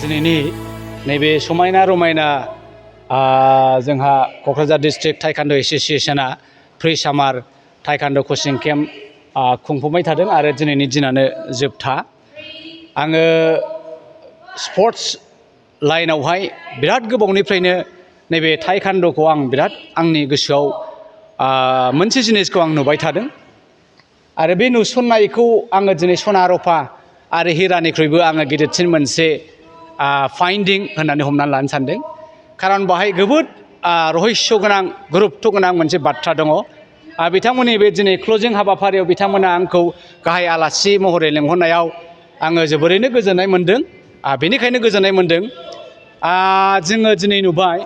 दिनैनि नैबे समायना रमायना जोंहा क'क्राझार डिस्ट्रिक्ट टाइकान्ड' एस'सिएशना प्रि सामार टाइकान्ड' कचिं केम्प खुंफुंबाय थादों आरो दिनैनि दिनानो जोबथा। आङो स्पर्ट्स लाइनावहाय बिराद गोबावनिफ्रायनो नैबे टाइकान्ड'खौ आं बिराद आंनि गोसोआव मोनसे जिनिसखौ आं नुबाय थादों आरो बे नुसननायखौ आङो दिनै सना रुफा आरो हिरानिख्रुइबो आङो गिदिरसिन मोनसे फाइन्डिं होननानै हमनानै लानो सानदों। खारन बाहाय जोबोद रहस्य गोनां गुरुत्व गोनां मोनसे बाथ्रा दङ। बिथांमोननि बे दिनै क्लजिं हाबाफारियाव बिथांमोना आंखौ गाहाय आलासि महरै लेंहरनायाव आङो जोबोरैनो गोजोननाय मोन्दों। बेनिखायनो गोजोननाय मोन्दों जोङो दिनै नुबाय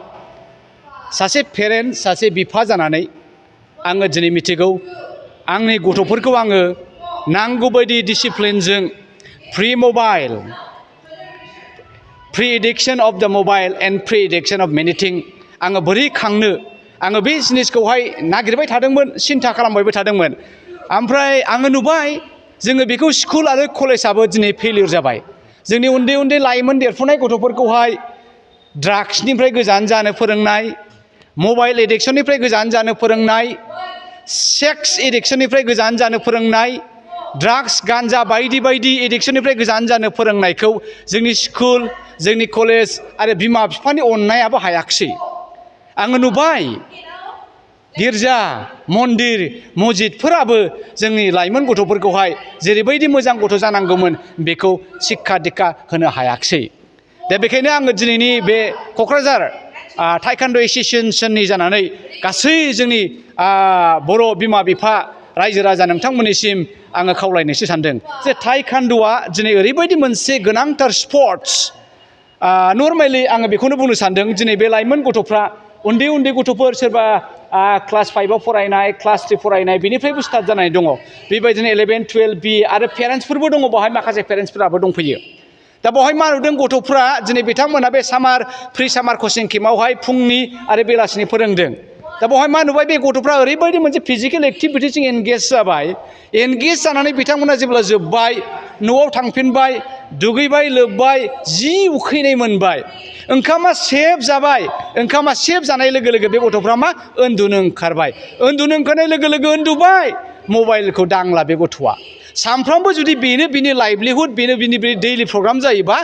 सासे पेरेन्ट सासे बिफा जानानै आङो दिनै मिथिगौ आंनि गथ'फोरखौ आङो नांगौबायदि डिसिप्लिनजों free addiction of the mobile and free addiction of मेनिथिं आङो बोरै खांनो आङो बे जिनिसखौहाय नागिरबाय थादोंमोन, सिन्था खालामबायबो थादोंमोन। ओमफ्राय आङो नुबाय जोङो बेखौ स्कुल आरो कलेजाबो दिनै फेलियर जाबाय। जोंनि उन्दै उन्दै लाइमोन देरफुनाय गथ'फोरखौहाय ड्राग्सनिफ्राय गोजान जानो फोरोंनाय, मबाइल एडिक्शननिफ्राय गोजान जानो फोरोंनाय, सेक्स एडिक्शननिफ्राय गोजान जानो फोरोंनाय, ड्राग्स गान्जा बायदि बायदि एडिक्शननिफ्राय गोजान जानो फोरोंनायखौ जोंनि स्कुल, जोंनि कलेज आरो बिमा बिफानि अननायाबो हायाखिसै। आङो नुबाय गिर्जा, मन्दिर, मस्जिदफोराबो जोंनि लाइमोन गथ'फोरखौहाय जेरैबायदि मोजां गथ' जानांगौमोन बेखौ शिक्षा दिक्षा होनो हायाखिसै। दा बेखायनो आङो दिनैनि बे क'क्राझार टाइकान्ड' एस'सिएशननि जानानै गासै जोंनि बर' बिमा बिफा रायजो राजा नोंथांमोननिसिम आङो खावलायनोसो सानदों जे टाइकान्ड'आ दिनै ओरैबायदि मोनसे गोनांथार स्पर्ट्स। नर्मेलि आङो बेखौनो बुंनो सानदों दिनै बे लाइमोन गथ'फ्रा उन्दै उन्दै गथ'फोर सोरबा क्लास 5आव फरायनाय, क्लास 3 फरायनाय बिनिफ्रायबो स्टार्ट जानाय दङ। बेबायदिनो 11, 12 बि आरो पेरेन्टसफोरबो दङ, बावहाय माखासे पेरेन्टसफोराबो दंफैयो। दा बावहाय मा नुदों गथ'फ्रा दिनै बिथांमोना बे प्रि सामार कचिं केम्पआवहाय फुंनि आरो बेलासिनि फोरोंदों। दा बावहाय मा नुबाय बे गथ'फ्रा ओरैबायदि मोनसे फिजिकेल एक्टिभिटिजों एंगेज जाबाय। एंगेज जानानै बिथांमोना जेब्ला जोब्बाय न'आव थांफिनबाय, दुगैबाय लोबबाय, जि उखैनाय मोनबाय, ओंखामा सेब जाबाय। ओंखामा सेब जानाय लोगो लोगो बे गथ'फ्रा मा उन्दुनो ओंखारबाय। उन्दुनो ओंखारनाय लोगो लोगो उन्दुबाय, मबाइलखौ दांला बे गथ'आ। सानफ्रामबो जुदि बेनो बिनि लाइभलिहुड, बेनो बिनि दैलि प्रग्राम जायोबा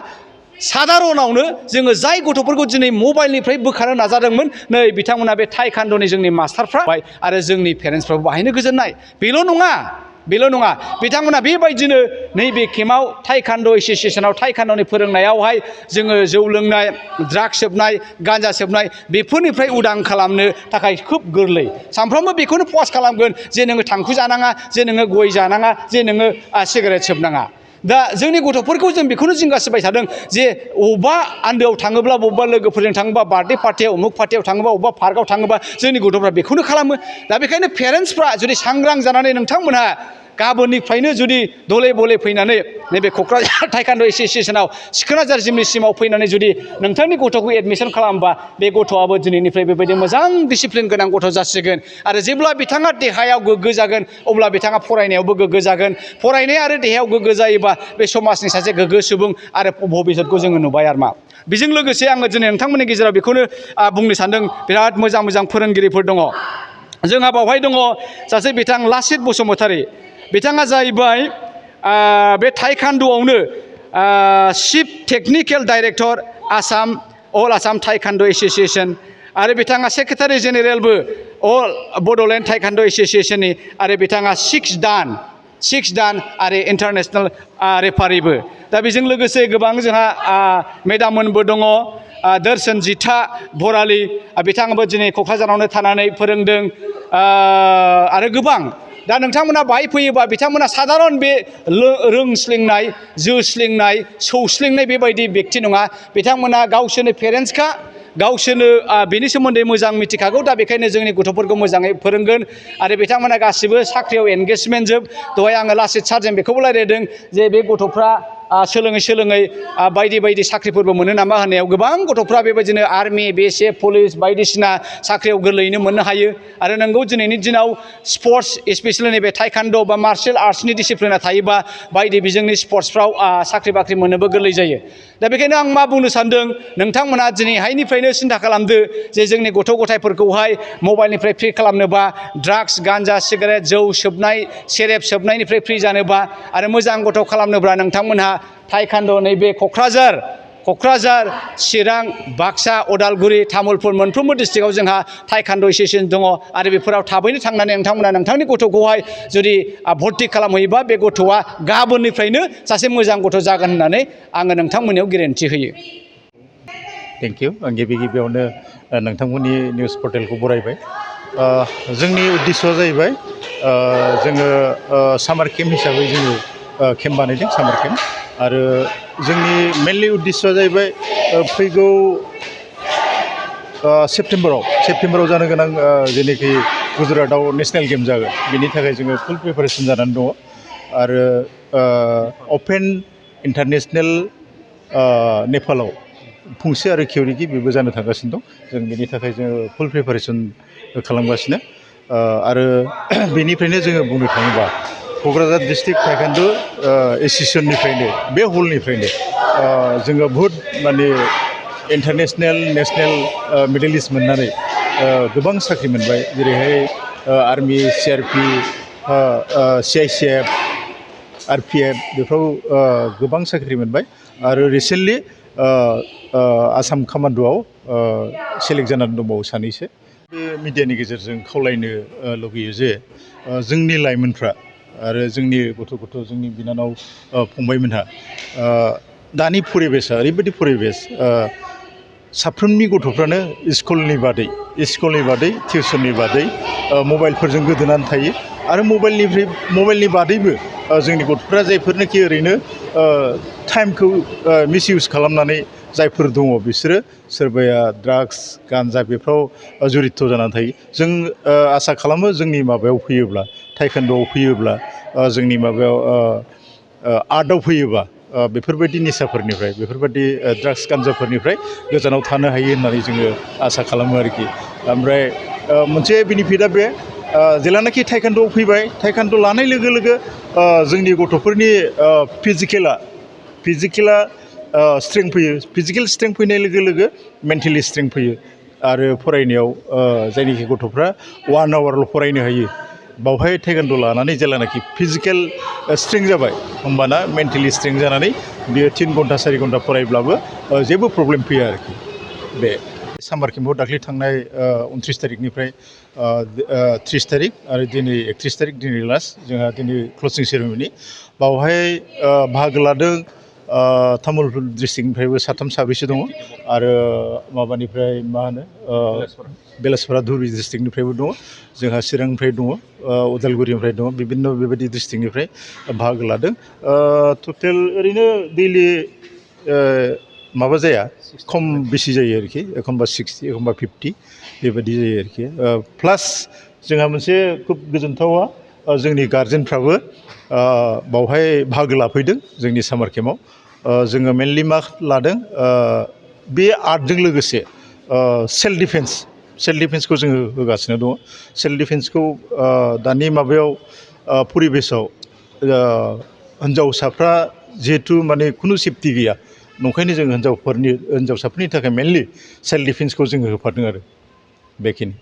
साधारनावनो जोङो जाय गथ'फोरखौ दिनै मबाइलनिफ्राय बोखारनो नाजादोंमोन नै बिथांमोना बे टाइकान्ड'नि जोंनि मास्टारफ्रा आरो जोंनि पेरेन्टसफ्राबो बाहायनो गोजोननाय। बेल' नङा बिथांमोना बेबायदिनो नैबे केम्पआव टाइकान्ड' एस'सिएशनाव टाइकान्ड'नि फोरोंनायावहाय जोङो जौ लोंनाय, ड्राग्स सोबनाय, गान्जा सोबनाय बेफोरनिफ्राय उदां खालामनो थाखाय खोब गोरलै। सानफ्रोमबो बेखौनो पस्ट खालामगोन जे नोङो थांखु जानाङा, जे नोङो गय जानाङा, जे नोङो सिगारेट सोबनाङा। दा जोंनि गथ'फोरखौ जों बेखौनो जिंगासिबाय थादों जे बबेबा आन्दोआव थाङोब्ला, बबेबा लोगोफोरजों थाङोबा, बार्थडे पार्टियाव, उमुक पार्टियाव थाङोबा, बबेबा पार्कआव थाङोबा जोंनि गथ'फ्रा बेखौनो खालामो। दा बेखायनो पेरेन्टसफ्रा जुदि सांग्रां जानानै नोंथांमोनहा गाबोननिफ्रायनो जुदि दले बले फैनानै नैबे क'क्राझार टाइकान्ड' एस'सिएशनाव सिखोनाजार जिमनिसिमाव फैनानै जुदि नोंथांनि गथ'खौ एडमिसन खालामबा बे गथ'आबो दिनैनिफ्राय बेबायदि मोजां डिसिप्लिन गोनां गथ' जासिगोन। आरो जेब्ला बिथाङा देहायाव गोग्गो जागोन अब्ला बिथाङा फरायनायावबो गोग्गो जागोन। फरायनाय आरो देहायाव गोग्गो जायोबा बे समाजनि सासे गोग्गो सुबुं आरो भबिष्यतखौ जोङो नुबाय आरो मा। बेजों लोगोसे आङो दिनै नोंथांमोननि गेजेराव बेखौनो बुंनो सानदों बिराद मोजां मोजां फोरोंगिरिफोर दङ। जोंहा बावहाय दङ सासे बिथां लासित बसुमतारी। बिथाङा जाहैबाय बे टाइकान्ड'आवनो चिफ टेकनिकेल डाइरेक्टर अल आसाम टाइकान्ड' एस'सिएशन आरो बिथाङा सेक्रेटारि जेनेरेलबो अल बड'लेण्ड टाइकान्ड' एस'सिएशननि आरो बिथाङा 6 दान आरो इन्टारनेशनेल रेफारिबो। दा बेजों लोगोसे गोबां जोंहा मेदाममोनबो दङ। दर्शन जिता बरालि बिथाङाबो दिनै क'क्राझारावनो थानानै फोरोंदों आरो गोबां। दा नोंथांमोना बाहाय फैयोबा बिथांमोना साधारन बे रोंस्लिंनाय, जोस्लिंनाय, सौस्लिंनाय बेबायदि बेक्ति नङा। बिथांमोना गावसोरनो पेरेन्टसखा, गावसोरनो बेनि सोमोन्दै मोजां मिथिखागौ। दा बेखायनो जोंनि गथ'फोरखौ मोजाङै फोरोंगोन आरो बिथांमोना गासिबो साख्रियाव एंगेजमेन्ट जोब। दहाय आङो लासित सारजों बेखौबो रायज्लायदों जे बे गथ'फ्रा सोलोङै बायदि बायदि साख्रिफोरबो मोनो नामा होननायाव गोबां गथ'फ्रा बेबायदिनो आर्मि BSF पुलिस बायदिसिना साख्रियाव गोरलैयैनो मोननो हायो आरो नंगौ दिनैनि दिनाव स्पर्ट्स स्पेसियेलि नैबे टाइकान्ड' बा मार्शियेल आर्ट्सनि डिसिप्लिना थायोबा बायदि बिजोंनि स्पर्ट्सफ्राव साख्रि बाख्रि मोननोबो गोरलै जायो दा बेखायनो आं मा बुंनो सानदों नोंथांमोना दिनैहायनिफ्रायनो सिन्था खालामदो जे जोंनि गथ' गथायफोरखौहाय मबाइलनिफ्राय फ्रि खालामनोबा ड्राग्स गान्जा सिगारेट जौ सोबनाय सेरेब सोबनायनिफ्राय फ्रि जानोबा आरो मोजां गथ' खालामनोब्ला नोंथांमोनहा टाइकान्ड' नैबे क'क्राझार चिरां बाक्सा उदालगुरि तामुलपुर मोनफ्रोमबो डिस्ट्रिक्टआव जोंहा टाइकान्ड' एस'सियेसन दङ आरो बेफोराव थाबैनो थांनानै नोंथांमोना नोंथांनि गथ'खौहाय जुदि भर्ति खालामहैयोबा बे गथ'आ गाबोननिफ्रायनो सासे मोजां गथ' जागोन होननानै आङो नोंथांमोननियाव गेरेन्टि होयो। थेंक इउ आं गिबियावनो नोंथांमोननि निउस पर्टेलखौ बरायबाय जोंनि उद्देश्यआ जाहैबाय जोङो सामार केम्प हिसाबै जोङो केम्प बानायदों सामार केम्प आरो जोंनि मेनलि उद्देश्यआ जाहैबाय फैगौ सेप्तेम्बराव जानो गोनां जेनोखि गुजरातआव नेसनेल गेम जागोन बेनि थाखाय जोङो फुल प्रिपारेसन जानानै दङ आरो अपेन इन्टारनेसनेल नेपालाव फंसे आरो खेवरिगि बेबो जानो थांगासिनो दं जों बेनि थाखाय जोङो फुल प्रिपारेसन खालामगासिनो आरो बेनिफ्रायनो जोङो बुंनो थाङोबा क'क्राझार डिस्ट्रिक्ट टाइकान्ड' एस'सियेसननिफ्रायनो बे हलनिफ्रायनो जोङो बहुद माने इन्टारनेसनेल नेसनेल मेडेलिस्ट मोननानै गोबां साख्रि मोनबाय जेरैहाय आर्मि CRP CICF RPF बेफ्राव गोबां साख्रि मोनबाय आरो रिसेन्टलि आसाम कामान्ड'आव सेलेक्ट जानानै दंबावो सानैसो बे मिडियानि गेजेरजों खावलायनो लुगैयो जे जोंनि लाइमोनफ्रा आरो जोंनि गथ' जोंनि बिनानाव फंबायमोनहा दानि परिबेसा ओरैबायदि परिबेस साफ्रोमनि गथ'फ्रानो स्कुलनि बादै टिउसननि बादै मबाइलफोरजों गोदोनानै थायो आरो मबाइलनि बादैबो जोंनि गथ'फ्रा जायफोरनोखि ओरैनो टाइमखौ मिसइउस खालामनानै जायफोर दङ बिसोरो सोरबाया ड्राग्स गान्जा बेफ्राव जड़ित जानानै थायो जों आसा खालामो जोंनि माबायाव फैयोब्ला टाइकान्ड'आव फैयोब्ला जोंनि माबायाव आर्टआव फैयोबा बेफोरबायदि निसाफोरनिफ्राय बेफोरबायदि ड्राग्स गान्जाफोरनिफ्राय गोजानाव थानो हायो होननानै जोङो आसा खालामो आरोखि ओमफ्राय मोनसे बेनिफिटआ बे जेलानाखि टाइकान्ड'आव फैबाय टाइकान्ड' लानाय लोगो लोगो जोंनि गथ'फोरनि फिजिकेला स्ट्रेंथ फैयो फिजिकेल स्ट्रेंथ फैनाय लोगो लोगो मेन्टेलि स्ट्रेंथ फैयो आरो फरायनायाव जायनोखि गथ'फ्रा 1 आवरल' फरायनो हायो बावहाय टाइकान्ड' लानानै जेलानाखि फिजिकेल स्ट्रेंथ जाबाय होमबाना मेन्टेलि स्ट्रेंथ जानानै बियो 3 घन्टा 4 घन्टा फरायब्लाबो जेबो प्रब्लेम फैया आरोखि बे सामार केम्पआव दाख्लै थांनाय 29 तारिखनिफ्राय 30 तारिख आरो दिनै 31 तारिख दिनै लास्ट जोंहा दिनै क्लसिं सेरेमनि बावहाय बाहागो लादों तामुलपुर डिस्ट्रिक्टनिफ्रायबो 3 साब्रैसो दङ आरो माबानिफ्राय मा होनो बेलासपारा धुबुरी डिस्ट्रिक्टनिफ्रायबो दङ जोंहा चिरांनिफ्राय दङ उदालगुरिनिफ्राय दङ बिभिन्न बेबायदि डिस्ट्रिक्टनिफ्राय बाहागो लादों टटेल ओरैनो दैलि माबा जाया खम बेसि जायो आरोखि एखनबा 60 एखनबा 50 बेबायदि जायो आरोखि प्लास जोंहा मोनसे खुब गोजोनथावा जोंनि गार्जेनफ्राबो बावहाय बाहागो लाफैदों जोंनि सामार केम्पआव जोङो मेनलि मा लादों बे आर्टजों लोगोसे सेल्फ डिफेन्सखौ जोङो होगासिनो दङ सेल्फ डिफेन्सखौ दानि माबायाव परिबेसाव हिन्जावसाफ्रा जिहेथु माने खुनु सेफटि गैया नंखायनो जों हिन्जावसाफोरनि थाखाय मेनलि सेल्फ डिफेन्सखौ जोङो होफादों आरो बेखिनि